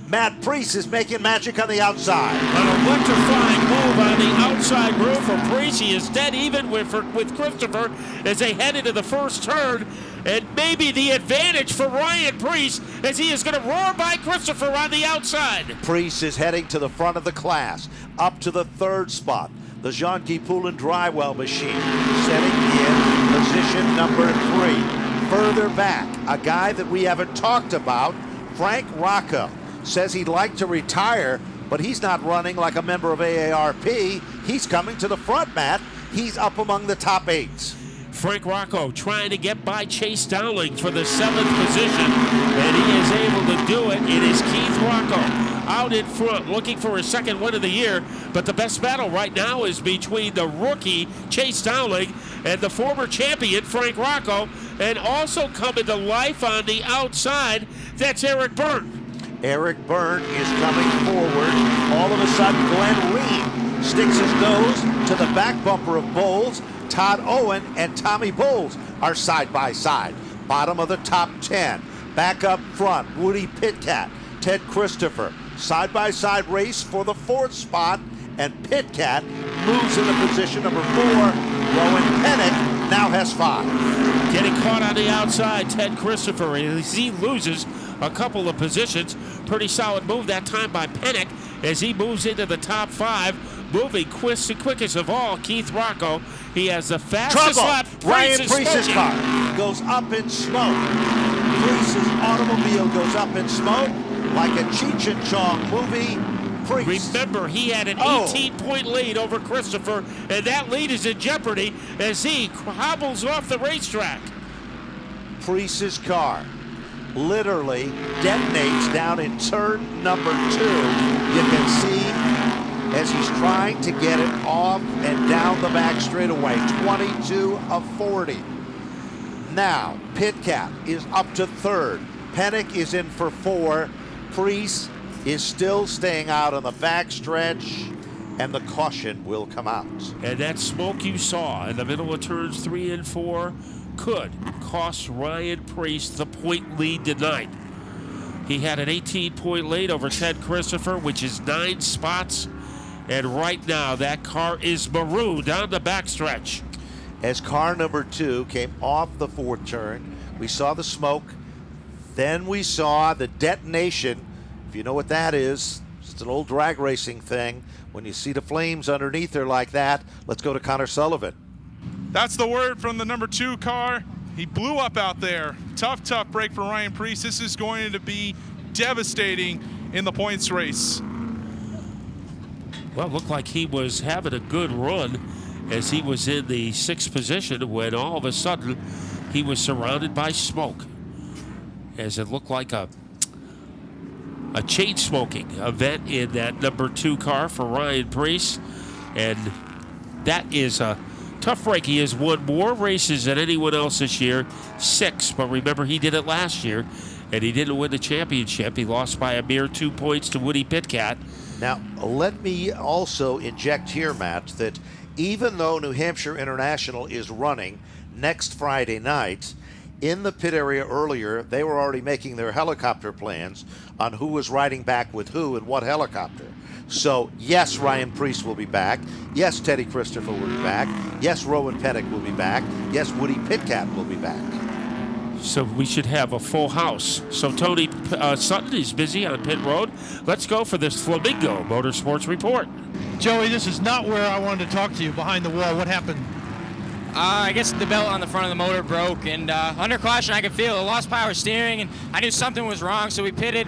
Matt Preece is making magic on the outside. An electrifying move on the outside roof for Preece. He is dead even with Christopher as they head into the first turn. And maybe the advantage for Ryan Preece as he is going to roar by Christopher on the outside. Preece is heading to the front of the class, up to the 3rd spot. The Jean-Guy Poulin Drywell machine setting in position number 3. Further back, a guy that we haven't talked about, Frank Rocco. Says he'd like to retire, but he's not running like a member of AARP. He's coming to the front, Matt. He's up among the top 8s. Frank Rocco trying to get by Chase Dowling for the 7th position, and he is able to do it. It is Keith Rocco out in front looking for his 2nd win of the year, but the best battle right now is between the rookie Chase Dowling and the former champion Frank Rocco, and also coming to life on the outside, that's Eric Berndt. Eric Berndt is coming forward. All of a sudden, Glenn Ream sticks his nose to the back bumper of Bowles. Todd Owen and Tommy Bowles are side by side. Bottom of the top 10. Back up front, Woody Pitcat, Ted Christopher. Side by side race for the 4th spot, and Pitcat moves into position number 4. Rowan Pennick now has 5. Getting caught on the outside, Ted Christopher, as he loses a couple of positions. Pretty solid move that time by Pennick as he moves into the top 5. Moving quickest of all, Keith Rocco. He has the fastest lap. Ryan Preece's car goes up in smoke. Preece's automobile goes up in smoke like a Cheech and Chong movie. Preece. Remember, he had an 18-point lead over Christopher, and that lead is in jeopardy as he hobbles off the racetrack. Preece's car literally detonates down in turn number 2. You can see as he's trying to get it off and down the back straightaway. 22 of 40. Now, Pitcat is up to 3rd. Pennick is in for 4. Preece is still staying out on the back stretch, and the caution will come out. And that smoke you saw in the middle of turns 3 and 4 could cost Ryan Preece the point lead tonight. He had an 18-point lead over Ted Christopher, which is 9 spots. And right now, that car is marooned down the backstretch. As car number 2 came off the 4th turn, we saw the smoke. Then we saw the detonation. If you know what that is, it's an old drag racing thing. When you see the flames underneath there like that, let's go to Connor Sullivan. That's the word from the number 2 car. He blew up out there. Tough break for Ryan Preece. This is going to be devastating in the points race. Well, it looked like he was having a good run as he was in the 6th position when all of a sudden he was surrounded by smoke. As it looked like a chain smoking event in that number 2 car for Ryan Preece. And that is a tough break. He has won more races than anyone else this year, 6. But remember, he did it last year and he didn't win the championship. He lost by a mere 2 points to Woody Pitcat. Now, let me also inject here, Matt, that even though New Hampshire International is running next Friday night, in the pit area earlier, they were already making their helicopter plans on who was riding back with who and what helicopter. So, yes, Ryan Preece will be back. Yes, Teddy Christopher will be back. Yes, Rowan Pennick will be back. Yes, Woody Pitcat will be back. So we should have a full house. So Tony Sutton is busy on pit road. Let's go for this Flamingo Motorsports Report. Joey, this is not where I wanted to talk to you, behind the wall. What happened? I guess the belt on the front of the motor broke, and under caution I could feel it. Lost power steering, and I knew something was wrong, so we pitted,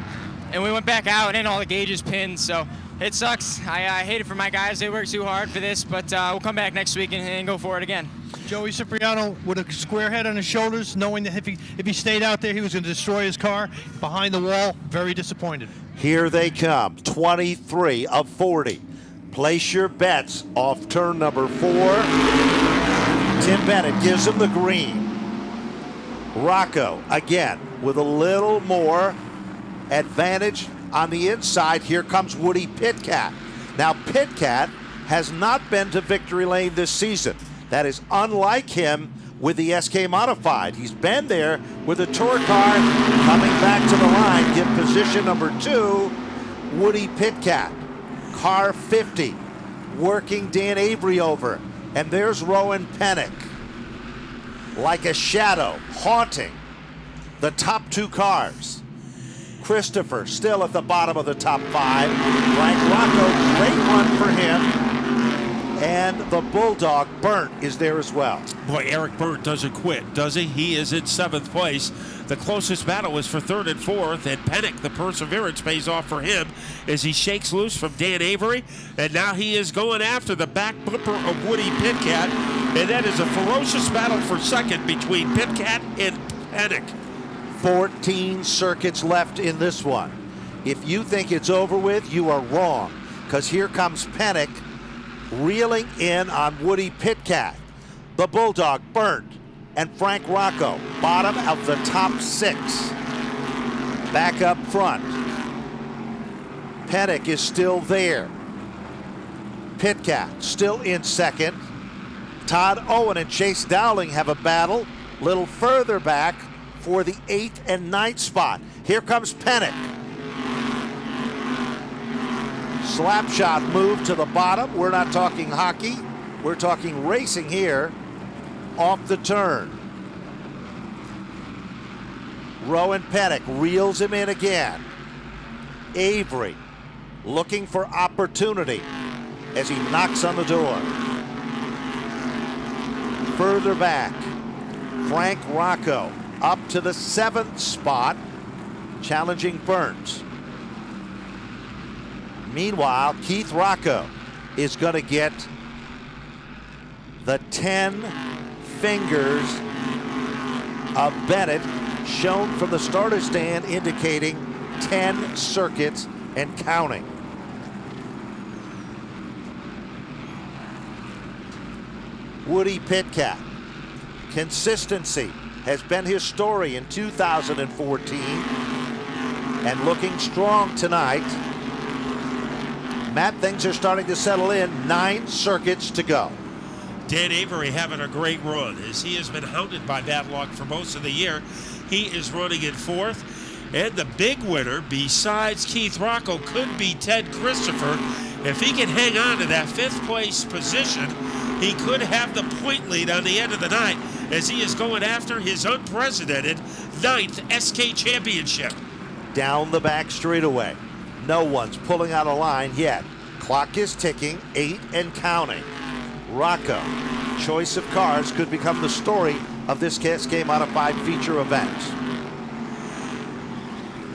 and we went back out, and all the gauges pinned, so it sucks. I hate it for my guys. They worked too hard for this, but we'll come back next week and go for it again. Joey Cipriano with a square head on his shoulders, knowing that if he stayed out there, he was going to destroy his car. Behind the wall, very disappointed. Here they come, 23 of 40. Place your bets off turn number 4. Tim Bennett gives him the green. Rocco, again, with a little more advantage on the inside. Here comes Woody Pitcat. Now, Pitcat has not been to victory lane this season. That is unlike him with the SK Modified. He's been there with a tour car. Coming back to the line, give position number 2, Woody Pitcat. Car 50, working Dan Avery over. And there's Rowan Pennick, like a shadow, haunting the top 2 cars. Christopher still at the bottom of the top 5. Frank Rocco, great run for him. And the Bulldog, Burnt, is there as well. Boy, Eric Burnt doesn't quit, does he? He is in 7th place. The closest battle was for 3rd and 4th, and Pennick, the perseverance pays off for him as he shakes loose from Dan Avery, and now he is going after the back bumper of Woody Pitcat, and that is a ferocious battle for 2nd between Pitcat and Pennick. 14 circuits left in this one. If you think it's over with, you are wrong, because here comes Pennick reeling in on Woody Pitcat. The Bulldog, Burnt, and Frank Rocco, bottom of the top 6. Back up front, Pennick is still there. Pitcat still in 2nd. Todd Owen and Chase Dowling have a battle a little further back for the 8th and 9th spot. Here comes Pennick. Slapshot move to the bottom. We're not talking hockey. We're talking racing here. Off the turn. Rowan Pennick reels him in again. Avery looking for opportunity as he knocks on the door. Further back, Frank Rocco up to the 7th spot, challenging Burns. Meanwhile, Keith Rocco is going to get the 10 fingers of Bennett shown from the starter stand, indicating 10 circuits and counting. Woody Pitcat. Consistency has been his story in 2014 and looking strong tonight. Matt, things are starting to settle in. 9 circuits to go. Dan Avery having a great run as he has been hounded by bad luck for most of the year. He is running in 4th. And the big winner, besides Keith Rocco, could be Ted Christopher. If he can hang on to that 5th place position, he could have the point lead on the end of the night as he is going after his unprecedented 9th SK championship. Down the back straightaway. No one's pulling out a line yet. Clock is ticking, 8 and counting. Rocco, choice of cars could become the story of this SK Modified feature event.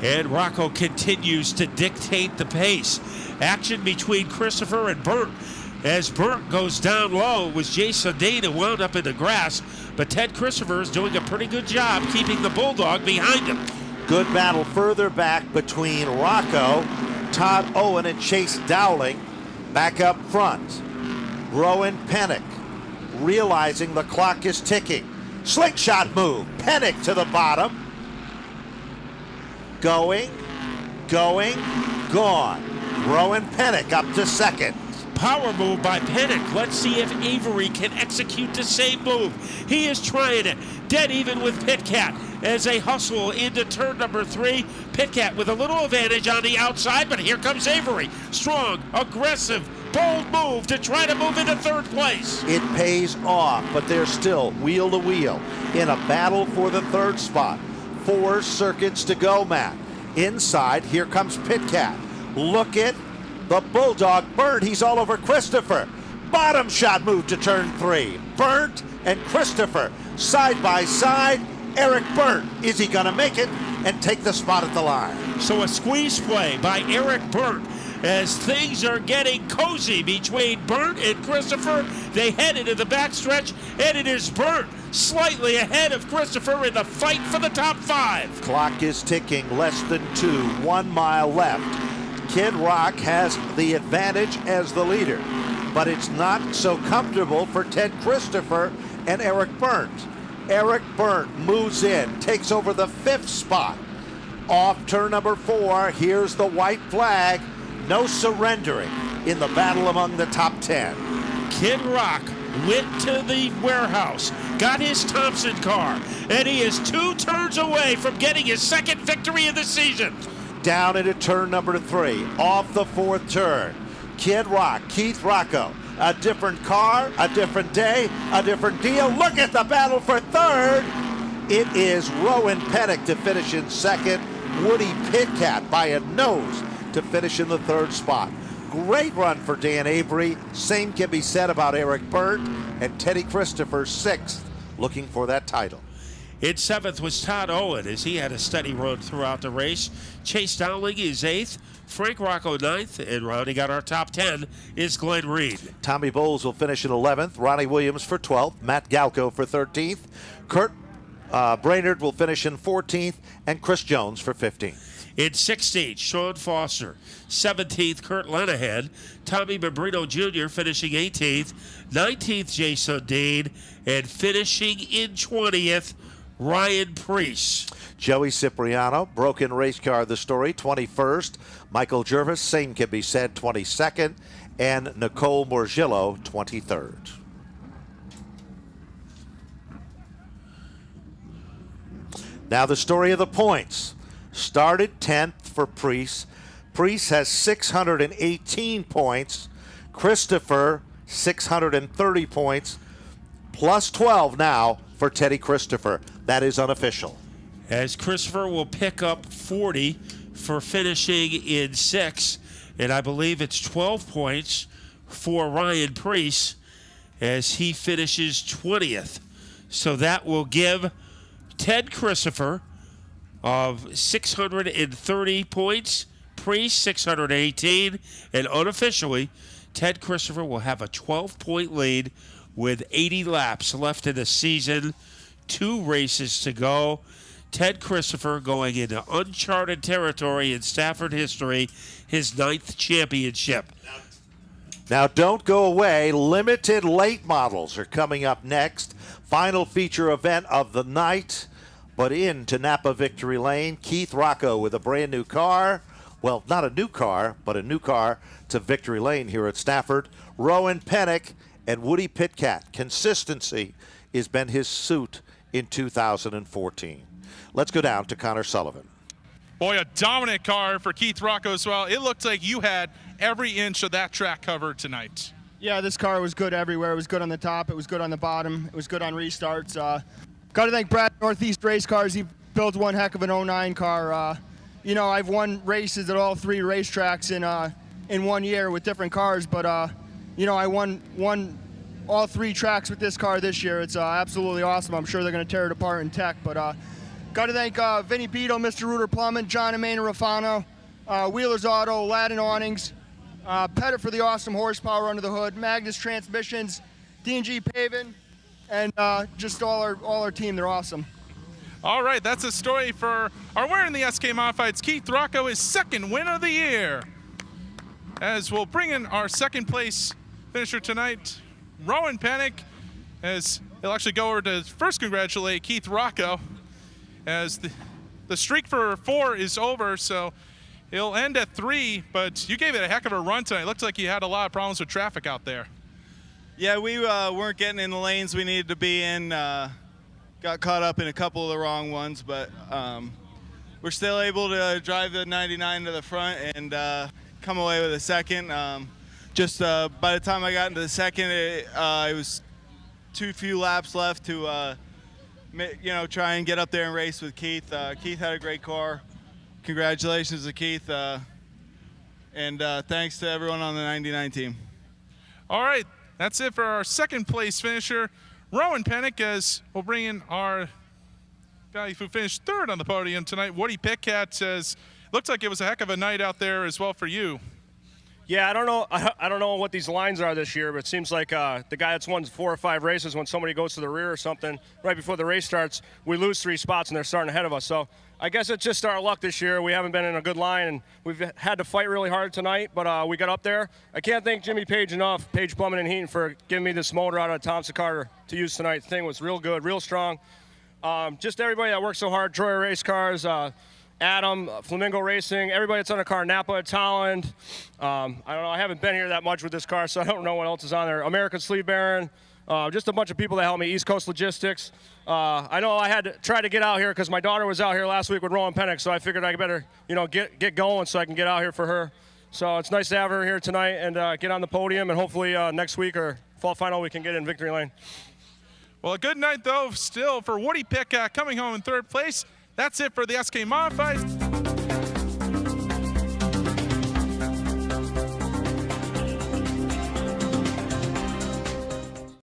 And Rocco continues to dictate the pace. Action between Christopher and Burnt. As Burnt goes down low, it was Jason Dane who wound up in the grass, but Ted Christopher is doing a pretty good job keeping the Bulldog behind him. Good battle further back between Rocco, Todd Owen, and Chase Dowling. Back up front, Rowan Pennick, realizing the clock is ticking. Slingshot move, Pennick to the bottom. Going, gone. Rowan Pennick up to second. Power move by Pennick. Let's see if Avery can execute the same move. He is trying it. Dead even with Pitcat as they hustle into turn number 3. Pitcat with a little advantage on the outside, but here comes Avery. Strong, aggressive, bold move to try to move into third place. It pays off, but they're still wheel to wheel in a battle for the third spot. 4 circuits to go, Matt. Inside, here comes Pitcat. Look at the Bulldog Burnt. He's all over Christopher. Bottom shot move to turn 3. Burnt and Christopher side by side. Eric Burnt, is he going to make it and take the spot at the line? So a squeeze play by Eric Burnt as things are getting cozy between Burnt and Christopher. They head into the backstretch, and it is Burnt slightly ahead of Christopher in the fight for the top 5. Clock is ticking, less than 2, 1 mile left. Kid Rock has the advantage as the leader, but it's not so comfortable for Ted Christopher and Eric Burnt. Eric Burnt moves in, takes over the 5th spot. Off turn number 4, here's the white flag. No surrendering in the battle among the top 10. Kid Rock went to the warehouse, got his Thompson car, and he is 2 turns away from getting his 2nd victory of the season. Down into turn number 3, off the 4th turn. Kid Rock, Keith Rocco, a different car, a different day, a different deal. Look at the battle for 3rd. It is Rowan Pennick to finish in 2nd. Woody Pitcat by a nose to finish in the 3rd spot. Great run for Dan Avery. Same can be said about Eric Burnt and Teddy Christopher 6th, looking for that title. In 7th was Todd Owen as he had a steady run throughout the race. Chase Dowling is 8th, Frank Rocco 9th, and rounding out our top 10 is Glenn Reed. Tommy Bowles will finish in 11th, Ronnie Williams for 12th, Matt Galco for 13th, Kurt Brainerd will finish in 14th, and Chris Jones for 15th. In 16th, Sean Foster. 17th, Kurt Lenahan. Tommy Membrino Jr. finishing 18th. 19th, Jason Dean. And finishing in 20th, Ryan Preece. Joey Cipriano, broken race car, the story, 21st. Michael Jervis, same can be said, 22nd. And Nicole Morgillo, 23rd. Now the story of the points. Started 10th for Preece. Preece has 618 points. Christopher, 630 points. Plus 12 now for Teddy Christopher. That is unofficial. As Christopher will pick up 40 for finishing in 6th. And I believe it's 12 points for Ryan Preece as he finishes 20th. So that will give Ted Christopher of 630 points, Preece 618, and unofficially, Ted Christopher will have a 12-point lead with 80 laps left in the season, 2 races to go. Ted Christopher going into uncharted territory in Stafford history, his 9th championship. Now don't go away. Limited late models are coming up next. Final feature event of the night. But into Napa Victory Lane, Keith Rocco with a brand new car. Well, not a new car, but a new car to Victory Lane here at Stafford. Rowan Pennick and Woody Pitcat. Consistency has been his suit in 2014. Let's go down to Connor Sullivan. Boy, a dominant car for Keith Rocco as well. It looked like you had every inch of that track covered tonight. Yeah, this car was good everywhere. It was good on the top. It was good on the bottom. It was good on restarts. Got to thank Brad Northeast Race Cars. He built one heck of an 09 car. You know, I've won races at all 3 racetracks in 1 year with different cars, but you know, I won all 3 tracks with this car this year. It's absolutely awesome. I'm sure they're going to tear it apart in tech, but got to thank Vinny Beto, Mr. Rooter Plumbing, John and Maynard Rafano, Wheeler's Auto, Aladdin Awnings, Pettit for the awesome horsepower under the hood, Magnus Transmissions, D&G Paving, and just all our team. They're awesome. All right, that's a story for our winner in the SK Modifieds. Keith Rocco, his 2nd win of the year. As we'll bring in our 2nd place finisher tonight, Rowan Pennick, as he'll actually go over to first congratulate Keith Rocco as the streak for 4 is over, so he'll end at 3, but you gave it a heck of a run tonight. It looked like you had a lot of problems with traffic out there. Yeah, we weren't getting in the lanes we needed to be in. Got caught up in a couple of the wrong ones, but we're still able to drive the 99 to the front and come away with a second. Just by the time I got into the second, it was too few laps left to try and get up there and race with Keith. Keith had a great car. Congratulations to Keith, and thanks to everyone on the 99 team. All right, that's it for our second place finisher, Rowan Pennick, as we'll bring in our guy who finished 3rd on the podium tonight, Woody Pitcat. Says, looks like it was a heck of a night out there as well for you. Yeah, I don't know what these lines are this year, but it seems like the guy that's won 4 or 5 races, when somebody goes to the rear or something right before the race starts, we lose 3 spots and they're starting ahead of us. So I guess it's just our luck this year. We haven't been in a good line, and we've had to fight really hard tonight, but we got up there. I can't thank Jimmy Page enough, Page Plumbing and Heating, for giving me this motor out of Thompson car to use tonight. The thing was real good, real strong. Just everybody that worked so hard, Troy Race Cars, Adam, Flamingo Racing, everybody that's on the car, Napa at Tolland. I don't know, I haven't been here that much with this car, so I don't know what else is on there. American Sleeve Baron, just a bunch of people that helped me, East Coast Logistics. I know I had to try to get out here because my daughter was out here last week with Rowan Pennick, so I figured I better, get going so I can get out here for her. So it's nice to have her here tonight and get on the podium, and hopefully next week or fall final we can get in victory lane. Well, a good night, though, still for Woody Pitcat coming home in 3rd place. That's it for the SK Modified.